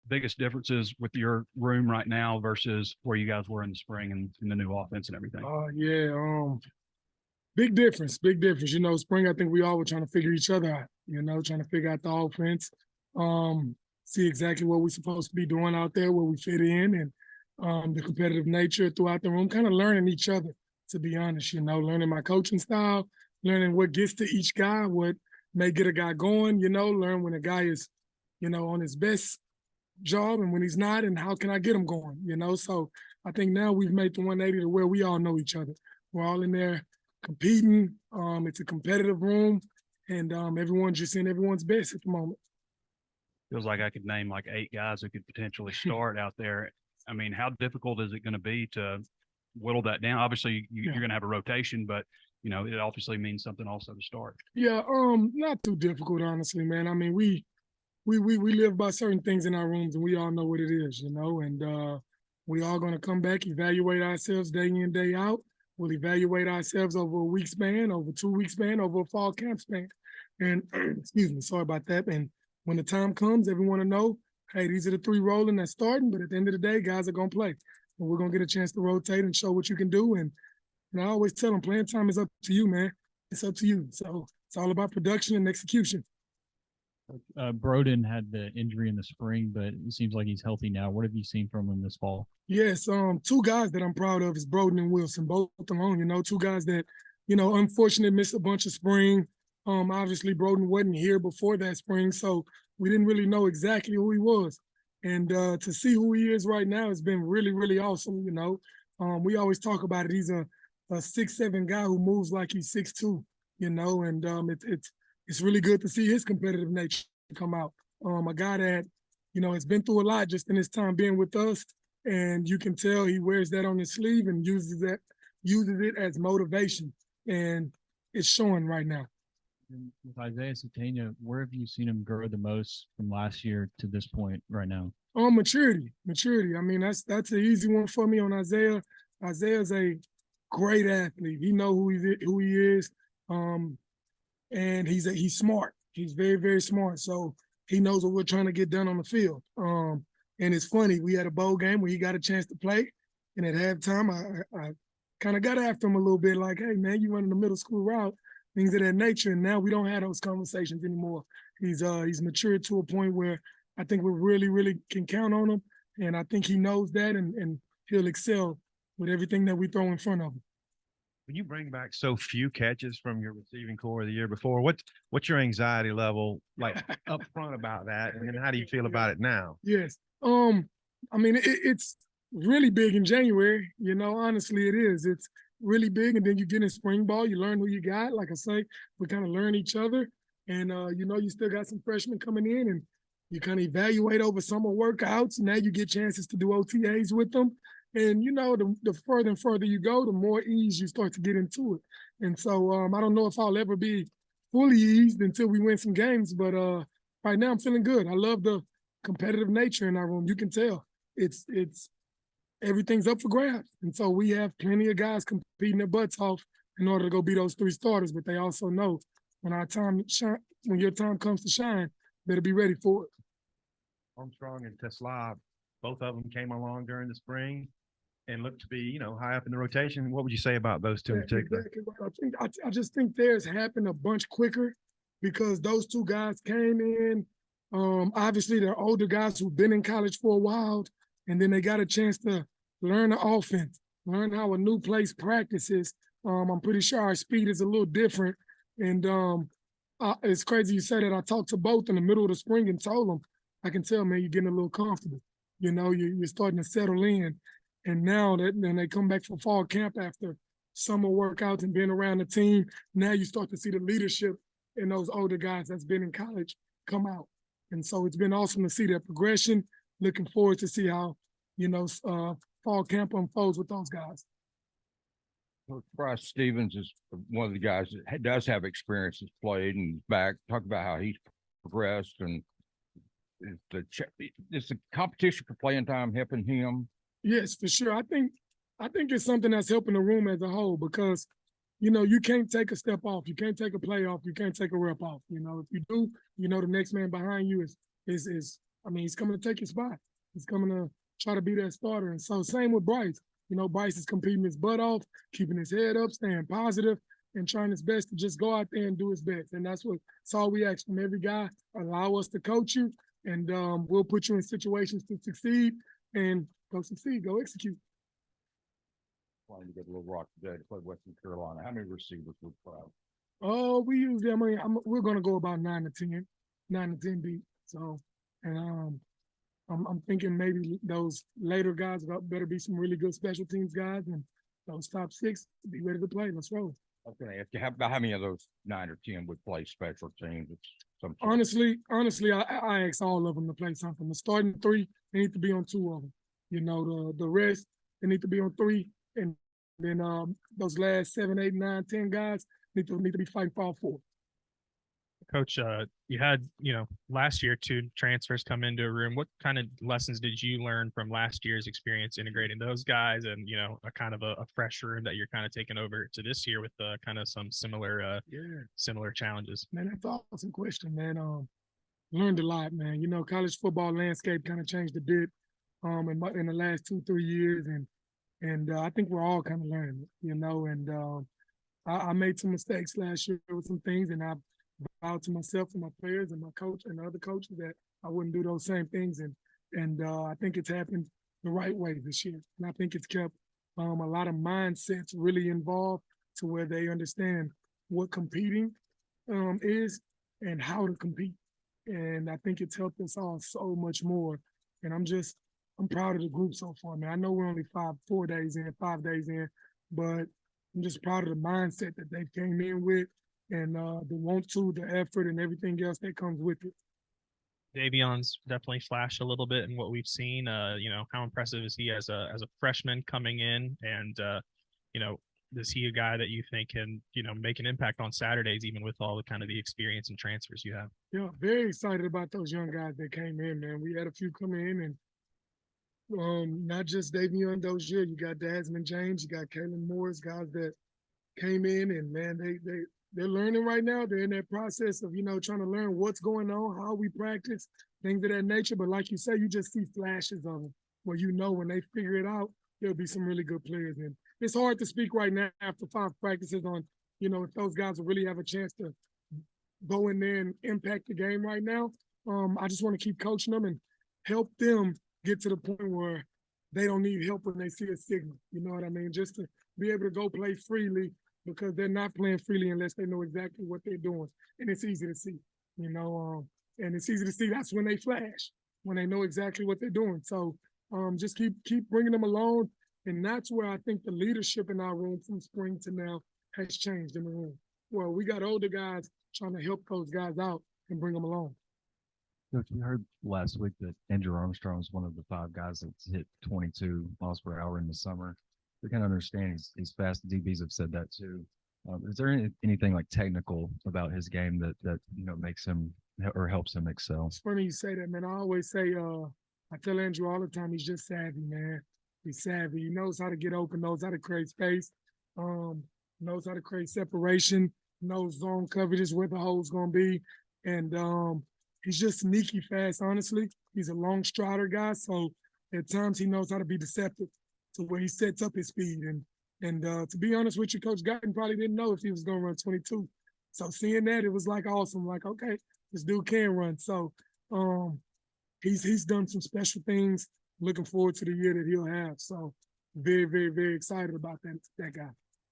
biggest differences with your room right now versus where you guys were in the spring and in the new offense and everything? Yeah, big difference, big difference. Spring, I think we all were trying to figure each other out, trying to figure out the offense, see exactly what we're supposed to be doing out there, where we fit in, and the competitive nature throughout the room, kind of learning each other, to be honest, learning my coaching style, learning what gets to each guy, what may get a guy going, learn when a guy is, on his best job and when he's not, and how can I get him going, So I think now we've made the 180 to where we all know each other. We're all in there competing. It's a competitive room, and everyone's just in everyone's best at the moment. Feels like I could name like 8 guys who could potentially start out there. I mean, how difficult is it going to be to whittle that down? Obviously, you're going to have a rotation, but it obviously means something also to start. Yeah, not too difficult, honestly, man. I mean, we live by certain things in our rooms, and we all know what it is, and we all going to come back, evaluate ourselves day in, day out. We'll evaluate ourselves over a week span, over 2 week span, over a fall camp span. And excuse me, sorry about that. And when the time comes, everyone will know, hey, these are the 3 rolling that's starting, but at the end of the day, guys are going to play. And we're going to get a chance to rotate and show what you can do. And I always tell them, playing time is up to you, man. It's up to you. So it's all about production and execution. Broden had the injury in the spring, but it seems like he's healthy now. What have you seen from him this fall? Yes, 2 guys that I'm proud of is Broden and Wilson, both alone, 2 guys that, unfortunately missed a bunch of spring. Obviously Broden wasn't here before that spring, so we didn't really know exactly who he was. And to see who he is right now has been really, really awesome, We always talk about it. He's a 6'7" guy who moves like he's 6'2", and it's really good to see his competitive nature come out. A guy that, has been through a lot just in his time being with us, and you can tell he wears that on his sleeve and uses it as motivation, and it's showing right now. And with Isaiah Satania, where have you seen him grow the most from last year to this point right now? Maturity. I mean, that's an easy one for me on Isaiah. Isaiah's a great athlete. He knows who he is. And he's smart. He's very, very smart. So he knows what we're trying to get done on the field. And it's funny, we had a bowl game where he got a chance to play, and at halftime, I kind of got after him a little bit, like, hey, man, you running the middle school route, things of that nature. And now we don't have those conversations anymore. He's matured to a point where I think we really, really can count on him, and I think he knows that, and he'll excel with everything that we throw in front of him. When you bring back so few catches from your receiving core the year before, what's your anxiety level like up front about that, and then how do you feel about it now? Yes, I mean it's really big in January. Honestly, it is. It's really big, and then you get in spring ball, you learn who you got. Like I say, we kind of learn each other, and you still got some freshmen coming in, and you kind of evaluate over summer workouts. Now you get chances to do OTAs with them. And, the further and further you go, the more ease you start to get into it. And so I don't know if I'll ever be fully eased until we win some games. But right now I'm feeling good. I love the competitive nature in our room. You can tell it's everything's up for grabs. And so we have plenty of guys competing their butts off in order to go be those 3 starters. But they also know when your time comes to shine, better be ready for it. Armstrong and Tesla, both of them came along during the spring and looked to be, high up in the rotation. What would you say about those 2 in particular? Exactly. I just think theirs happened a bunch quicker because those 2 guys came in. Obviously, they're older guys who've been in college for a while, and then they got a chance to learn the offense, learn how a new place practices. I'm pretty sure our speed is a little different. And it's crazy you say that. I talked to both in the middle of the spring and told them, I can tell, man, you're getting a little comfortable. You're starting to settle in. And now that when they come back for fall camp after summer workouts and being around the team, now you start to see the leadership in those older guys that's been in college come out. And so it's been awesome to see that progression. Looking forward to see how, fall camp unfolds with those guys. Bryce Stevens is one of the guys that does have experience, has played and back. Talk about how he's progressed, and is the competition for playing time helping him? Yes, for sure. I think it's something that's helping the room as a whole because, you can't take a step off. You can't take a play off. You can't take a rep off. If you do, the next man behind you is I mean, he's coming to take his spot. He's coming to try to be that starter. And so same with Bryce. You know, Bryce is competing his butt off, keeping his head up, staying positive, and trying his best to just go out there and do his best. And that's all we ask from every guy. Allow us to coach you, and we'll put you in situations to succeed and go succeed, go execute. Wanting to get a little rock today to play Western Carolina. How many receivers would play? Oh, we usually, we're going to go about 9 to 10 deep. So, and I'm thinking maybe those later guys better be some really good special teams guys, and those top 6 be ready to play. Let's roll. I was going to ask you, how many of those 9 or 10 would play special teams? Honestly, I ask all of them to play something. The starting 3, they need to be on 2 of them. You know, the rest, they need to be on 3. And then those last 7, 8, 9, 10 guys need to be fighting for all 4. Coach, you had, last year 2 transfers come into a room. What kind of lessons did you learn from last year's experience integrating those guys and, a kind of a fresh room that you're kind of taking over to this year with kind of some similar challenges? Man, that's an awesome question, man. Learned a lot, man. You know, college football landscape kind of changed a bit in the last 2-3 years, and I think we're all kind of learning, and I made some mistakes last year with some things, and I vowed to myself and my players and my coach and the other coaches that I wouldn't do those same things. And I think it's happened the right way this year. And I think it's kept a lot of mindsets really involved to where they understand what competing is and how to compete. And I think it's helped us all so much more. And I'm proud of the group so far, man. I know we're only 5 days in, but I'm just proud of the mindset that they came in with, and the want to, the effort, and everything else that comes with it. Davion's definitely flashed a little bit in what we've seen. How impressive is he as a freshman coming in, and is he a guy that you think can make an impact on Saturdays, even with all the kind of the experience and transfers you have? Yeah, very excited about those young guys that came in, man. We had a few come in, and not just Davion Dozier. You got Desmond James, you got Kalen Morris, guys that came in, and man, they're learning right now. They're in that process of, trying to learn what's going on, how we practice, things of that nature. But like you say, you just see flashes of them where when they figure it out, there'll be some really good players. And it's hard to speak right now after 5 practices on, if those guys will really have a chance to go in there and impact the game right now. I just want to keep coaching them and help them get to the point where they don't need help when they see a signal. You know what I mean? Just to be able to go play freely, because they're not playing freely unless they know exactly what they're doing. And it's easy to see, and it's easy to see that's when they flash, when they know exactly what they're doing. So just keep bringing them along. And that's where I think the leadership in our room from spring to now has changed in the room. Well, we got older guys trying to help those guys out and bring them along. Coach, we heard last week that Andrew Armstrong is one of the 5 guys that's hit 22 miles per hour in the summer. We can understand he's fast. DBs have said that too. Is there anything like technical about his game that makes him or helps him excel? It's funny you say that, man. I always say, I tell Andrew all the time, he's just savvy, man. He's savvy. He knows how to get open, knows how to create space, knows how to create separation, knows zone coverages, where the hole's gonna be, and he's just sneaky fast. Honestly, he's a long strider guy, so at times he knows how to be deceptive to where he sets up his speed. And to be honest with you, Coach Guiton probably didn't know if he was going to run 22. So seeing that, it was like awesome. Like, okay, this dude can run. So he's done some special things. Looking forward to the year that he'll have. So very, very, very excited about that guy.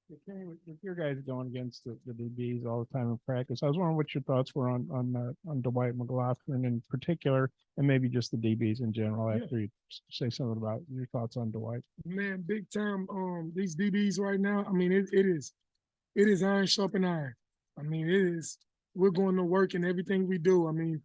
With your guys going against the DBs all the time in practice, I was wondering what your thoughts were on Dwight McLaughlin in particular, and maybe just the DBs in general. After you say something about your thoughts on Dwight. Man, big time. These DBs right now. I mean, it is iron sharpen iron. I mean, it is. We're going to work in everything we do. I mean,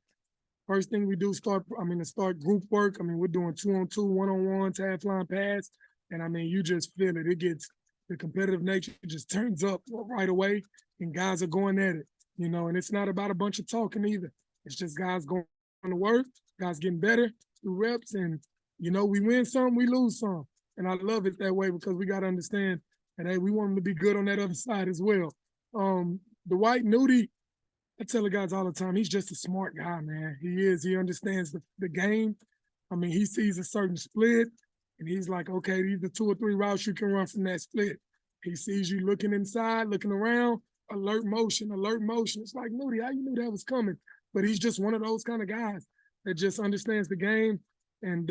first thing we do start group work. I mean, we're doing 2-on-2, 1-on-1, half line pass, and I mean, you just feel it. It gets. The competitive nature just turns up right away, and guys are going at it, and it's not about a bunch of talking either. It's just guys going to work, guys getting better through reps, and, we win some, we lose some. And I love it that way because we got to understand that, hey, we want them to be good on that other side as well. Dwight Nudie, I tell the guys all the time, he's just a smart guy, man. He is. He understands the game. I mean, he sees a certain split, and he's like, okay, these are 2 or 3 routes you can run from that split. He sees you looking inside, looking around, alert motion, alert motion. It's like, Moody, how you knew that was coming? But he's just one of those kind of guys that just understands the game and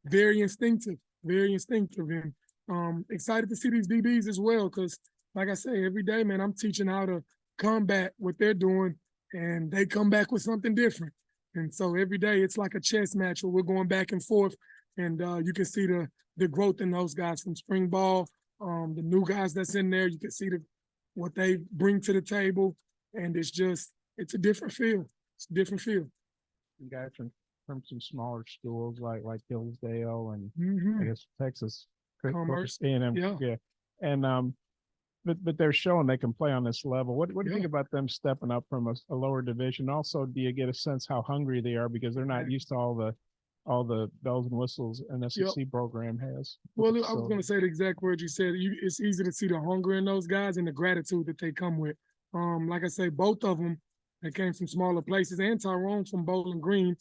very instinctive, very instinctive. And excited to see these DBs as well, because like I say, every day, man, I'm teaching how to combat what they're doing, and they come back with something different. And so every day it's like a chess match where we're going back and forth, and you can see the growth in those guys from spring ball, the new guys that's in there. You can see what they bring to the table, and it's a different feel. It's a different feel. You guys from some smaller schools like Hillsdale and I guess Texas Commerce. A&M, yeah. And but they're showing they can play on this level. What do you think about them stepping up from a lower division? Also, do you get a sense how hungry they are because they're not used to all the bells and whistles an SEC program has? Well, I was going to say the exact word you said. It's easy to see the hunger in those guys and the gratitude that they come with. Like I say, both of them, they came from smaller places, and Tyrone from Bowling Green.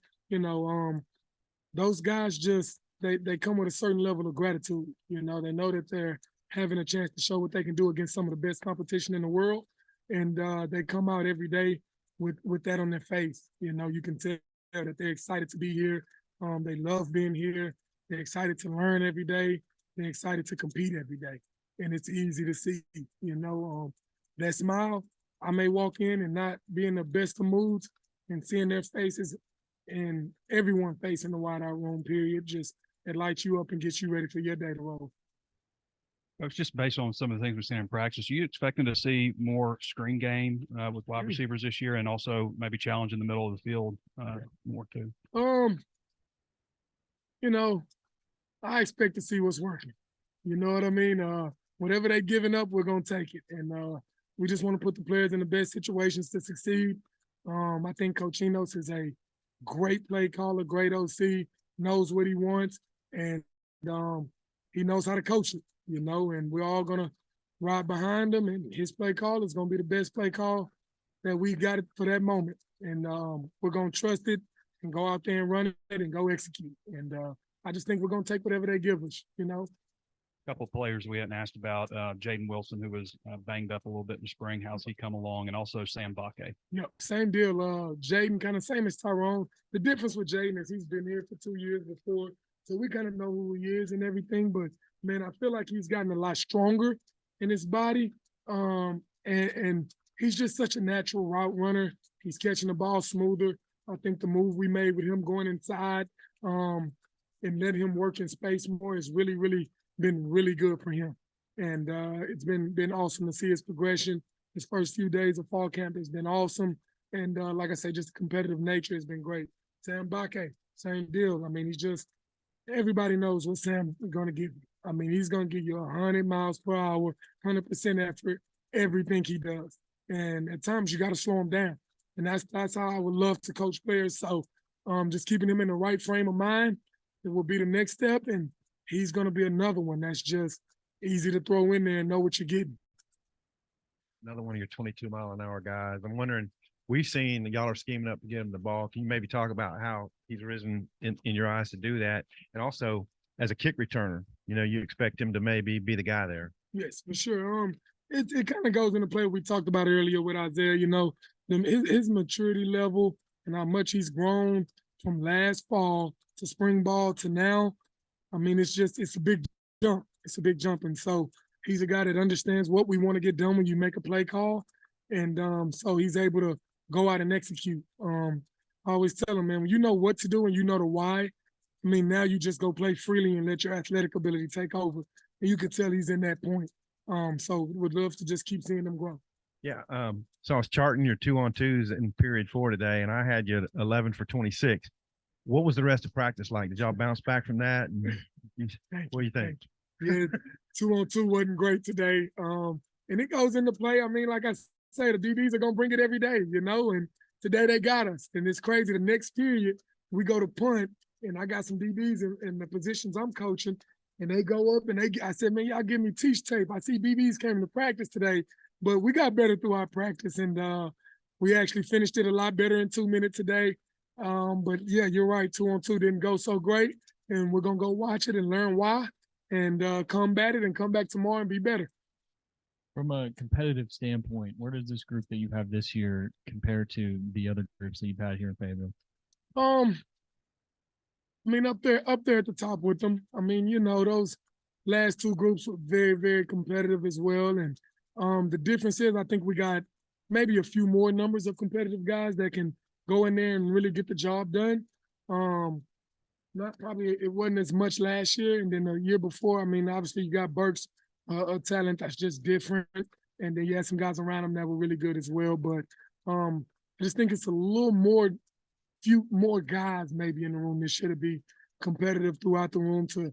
Those guys just they come with a certain level of gratitude. They know that they're having a chance to show what they can do against some of the best competition in the world, and they come out every day with that on their face. You can tell that they're excited to be here. They love being here. They're excited to learn every day. They're excited to compete every day, and it's easy to see. That smile. I may walk in and not be in the best of moods, and seeing their faces and everyone facing the wide-out room period, just it lights you up and gets you ready for your day to roll. It's just based on some of the things we've seen in practice. Are you expecting to see more screen game with wide receivers this year, and also maybe challenge in the middle of the field more too? I expect to see what's working. You know what I mean? Whatever they're giving up, we're gonna take it, and we just want to put the players in the best situations to succeed. I think Coach Enos is a great play caller, great OC, knows what he wants, and he knows how to coach it. And we're all gonna ride behind him, and his play call is gonna be the best play call that we got for that moment. And we're gonna trust it and go out there and run it and go execute. And I just think we're gonna take whatever they give us. A couple of players we hadn't asked about, Jaden Wilson, who was banged up a little bit in the spring. How's he come along? And also Sam Bakke. Yep, same deal. Jaden, kind of same as Tyrone. The difference with Jaden is he's been here for 2 years before, so we kind of know who he is and everything. But man, I feel like he's gotten a lot stronger in his body. And he's just such a natural route runner. He's catching the ball smoother. I think the move we made with him going inside and letting him work in space more has really, really been really good for him. And it's been awesome to see his progression. His first few days of fall camp has been awesome. And like I say, just the competitive nature has been great. Sam Bakke, same deal. I mean, everybody knows what Sam is going to give you. I mean, he's going to give you 100 miles per hour, 100% effort, everything he does. And at times you got to slow him down. And that's how I would love to coach players. So just keeping him in the right frame of mind, it will be the next step. And he's going to be another one that's just easy to throw in there and know what you're getting. Another one of your 22-mile-an-hour guys. I'm wondering, we've seen y'all are scheming up to get him the ball. Can you maybe talk about how he's risen in your eyes to do that? And also, as a kick returner, you expect him to maybe be the guy there. Yes, for sure. It kind of goes into play what we talked about earlier with Isaiah. His maturity level and how much he's grown from last fall to spring ball to now. I mean, it's a big jump. It's a big jump. And so he's a guy that understands what we want to get done when you make a play call. And so he's able to go out and execute. I always tell him, man, when you know what to do and you know the why, I mean, now you just go play freely and let your athletic ability take over. And you can tell he's in that point. So would love to just keep seeing him grow. Yeah. So I was charting your 2-on-2s in period 4 today, and I had you 11 for 26. What was the rest of practice like? Did y'all bounce back from that? And what do you think? Yeah, 2-on-2 wasn't great today. And it goes into play. I mean, like I say, the DBs are going to bring it every day, and today they got us. And it's crazy. The next period, we go to punt, and I got some DBs in the positions I'm coaching, and they go up, and I said, man, y'all give me teach tape. I see DBs came to practice today, but we got better through our practice. And we actually finished it a lot better in 2 minutes today. But yeah, you're right. 2-on-2 didn't go so great, and we're gonna go watch it and learn why, and combat it and come back tomorrow and be better. From a competitive standpoint, where does this group that you have this year compare to the other groups that you've had here in Fayetteville? I mean, up there at the top with them. I mean, you know, those last two groups were very, very competitive as well. And the difference is I think we got maybe a few more numbers of competitive guys that can go in there and really get the job done. Not probably it wasn't as much last year, and then the year before. I mean, obviously you got Burke's a talent that's just different, and then you had some guys around him that were really good as well. But I just think it's a little more, few more guys maybe in the room that should be competitive throughout the room to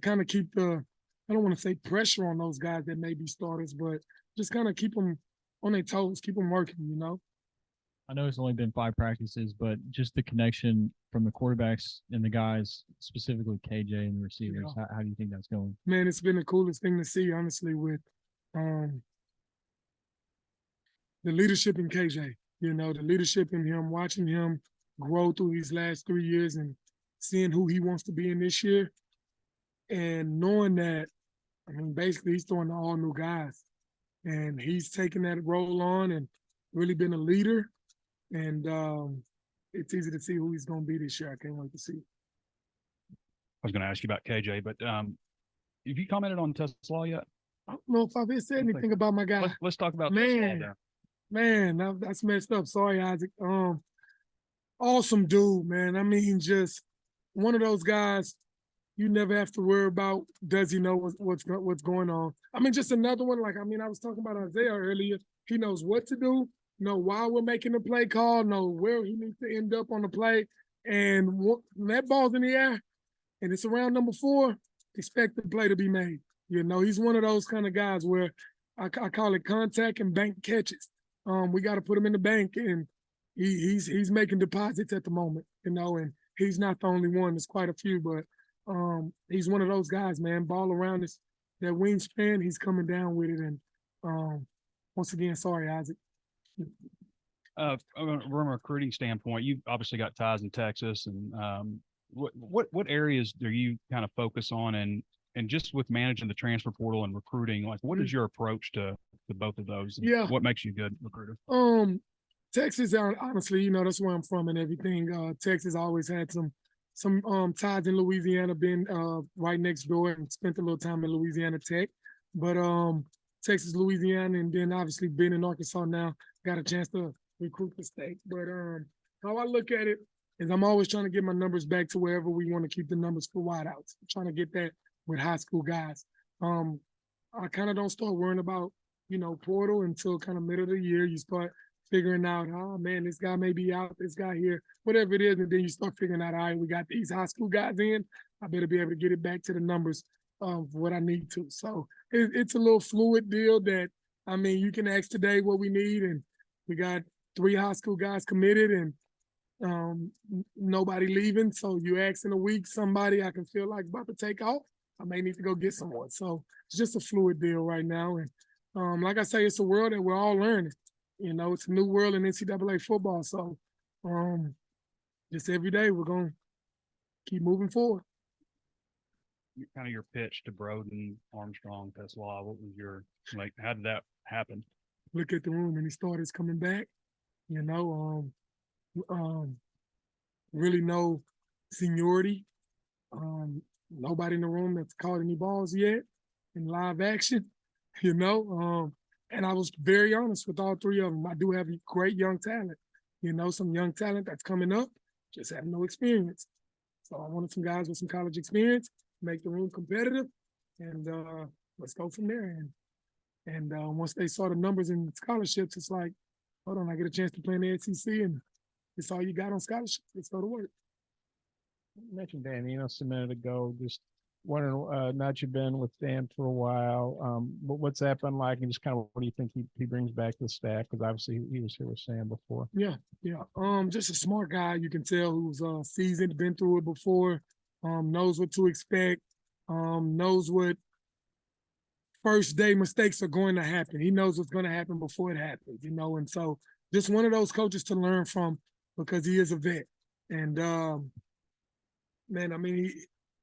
kind of keep the, I don't want to say pressure on those guys that may be starters, but just kind of keep them on their toes, keep them working, you know. I know it's only been 5 practices, but just the connection from the quarterbacks and the guys, specifically KJ and the receivers, how do you think that's going? Man, it's been the coolest thing to see, honestly, with the leadership in KJ, you know, the leadership in him, watching him grow through these last 3 years and seeing who he wants to be in this year, and knowing that, I mean, basically he's throwing to all new guys, and he's taking that role on and really been a leader. And it's easy to see who he's going to be this year. I can't wait to see. I was going to ask you about KJ, but have you commented on Tesla yet? I don't know if I've ever said anything about my guy. Let's talk about Man, Tesla man, that's messed up. Sorry, Isaac. Awesome dude, man. I mean, just one of those guys you never have to worry about. Does he know what's going on? I mean, just another one. Like, I mean, I was talking about Isaiah earlier. He knows what to do, know why we're making the play call, know where he needs to end up on the play. And when that ball's in the air and it's around number 4, expect the play to be made. You know, he's one of those kind of guys where I call it contact and bank catches. We got to put him in the bank, and he's making deposits at the moment, you know, and he's not the only one. There's quite a few, but he's one of those guys, man. Ball around us, that wingspan, he's coming down with it. And once again, sorry, Isaac. from a recruiting standpoint, you've obviously got ties in Texas, and what areas do you kind of focus on, and just with managing the transfer portal and recruiting, like what is your approach to both of those? Yeah. What makes you a good recruiter? Texas, honestly, you know, that's where I'm from and everything. Texas always had some ties in Louisiana, been right next door and spent a little time in Louisiana Tech. But Texas, Louisiana, and then obviously been in Arkansas now, got a chance to recruit the state. But how I look at it is I'm always trying to get my numbers back to wherever we want to keep the numbers for wideouts. I'm trying to get that with high school guys. I kind of don't start worrying about, you know, portal until kind of middle of the year. You start figuring out, oh man, this guy may be out, this guy here, whatever it is. And then you start figuring out, all right, we got these high school guys in. I better be able to get it back to the numbers of what I need to. So it's a little fluid deal that, I mean, you can ask today what we need. And we got 3 high school guys committed and nobody leaving. So you ask in a week, somebody I can feel like about to take off, I may need to go get someone. So it's just a fluid deal right now. And like I say, it's a world that we're all learning. You know, it's a new world in NCAA football. So just every day we're going to keep moving forward. Kind of your pitch to Broden, Armstrong, Tesla, what was your, like, how did that happen? Look at the room and he started coming back, you know, really no seniority. Nobody in the room that's caught any balls yet in live action, you know. And I was very honest with all 3 of them. I do have great young talent, you know, some young talent that's coming up, just have no experience. So I wanted some guys with some college experience, make the room competitive, and let's go from there. And once they saw the numbers in scholarships, it's like, hold on, I get a chance to play in the SEC, and it's all you got on scholarships. Let's go to work. You mentioned Dan Enos a minute ago. Just wondering, now you've been with Dan for a while, but what's that been like, and just kind of what do you think he brings back to the staff? Because obviously he was here with Sam before. Yeah. Just a smart guy. You can tell who's seasoned, been through it before, knows what to expect, knows what first day mistakes are going to happen. He knows what's going to happen before it happens, you know, and so just one of those coaches to learn from because he is a vet. And man, I mean,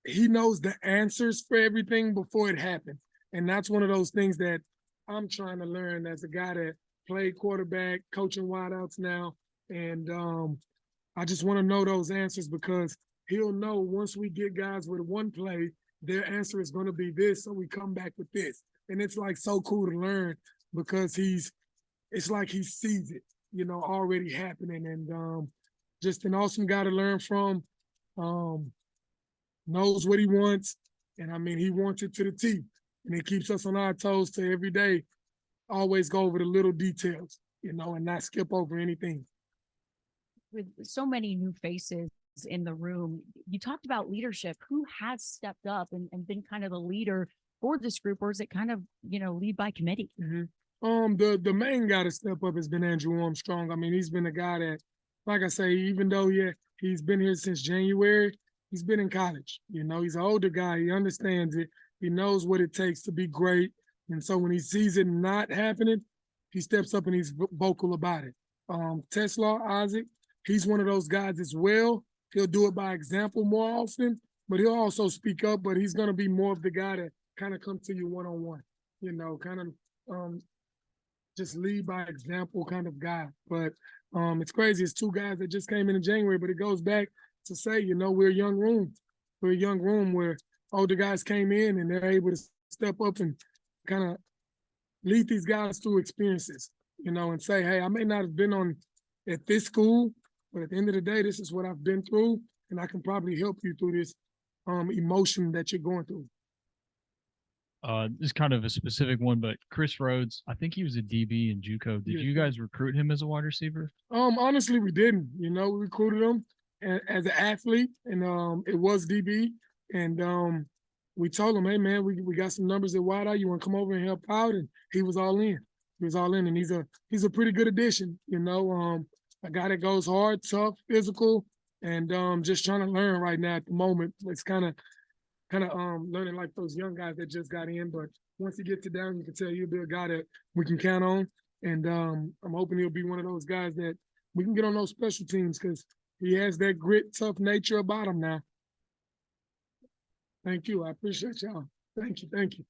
he knows the answers for everything before it happens. And that's one of those things that I'm trying to learn as a guy that played quarterback, coaching wideouts now. And I just want to know those answers because he'll know once we get guys with one play, their answer is going to be this. So we come back with this. And it's like so cool to learn because it's like he sees it, you know, already happening. And just an awesome guy to learn from. Knows what he wants. And I mean, he wants it to the T. And it keeps us on our toes to every day always go over the little details, you know, and not skip over anything. With so many new faces in the room, you talked about leadership. Who has stepped up and been kind of the leader for this group, or is it kind of, you know, lead by committee? Mm-hmm. The main guy to step up has been Andrew Armstrong. I mean, he's been a guy that, like I say, even though he's been here since January, he's been in college. You know, he's an older guy. He understands it. He knows what it takes to be great. And so when he sees it not happening, he steps up and he's vocal about it. Tesla, Isaac, he's one of those guys as well. He'll do it by example more often, but he'll also speak up, but he's going to be more of the guy that kind of come to you one-on-one, you know, kind of just lead by example kind of guy. But it's crazy. It's two guys that just came in January, but it goes back to say, you know, we're a young room. We're a young room where older guys came in and they're able to step up and kind of lead these guys through experiences, you know, and say, hey, I may not have been at this school, but at the end of the day, this is what I've been through, and I can probably help you through this emotion that you're going through. This is kind of a specific one, but Chris Rhodes, I think he was a DB in JUCO. Did you guys recruit him as a wide receiver? Honestly, we didn't. You know, we recruited him as an athlete, and it was DB, and we told him, hey man, we got some numbers at wideout. You want to come over and help out? And he was all in. He was all in, and he's a pretty good addition. You know, a guy that goes hard, tough, physical, and just trying to learn right now at the moment. It's kind of learning like those young guys that just got in. But once he gets it down, you can tell he'll be a guy that we can count on. And I'm hoping he'll be one of those guys that we can get on those special teams because he has that grit, tough nature about him now. Thank you. I appreciate y'all. Thank you. Thank you.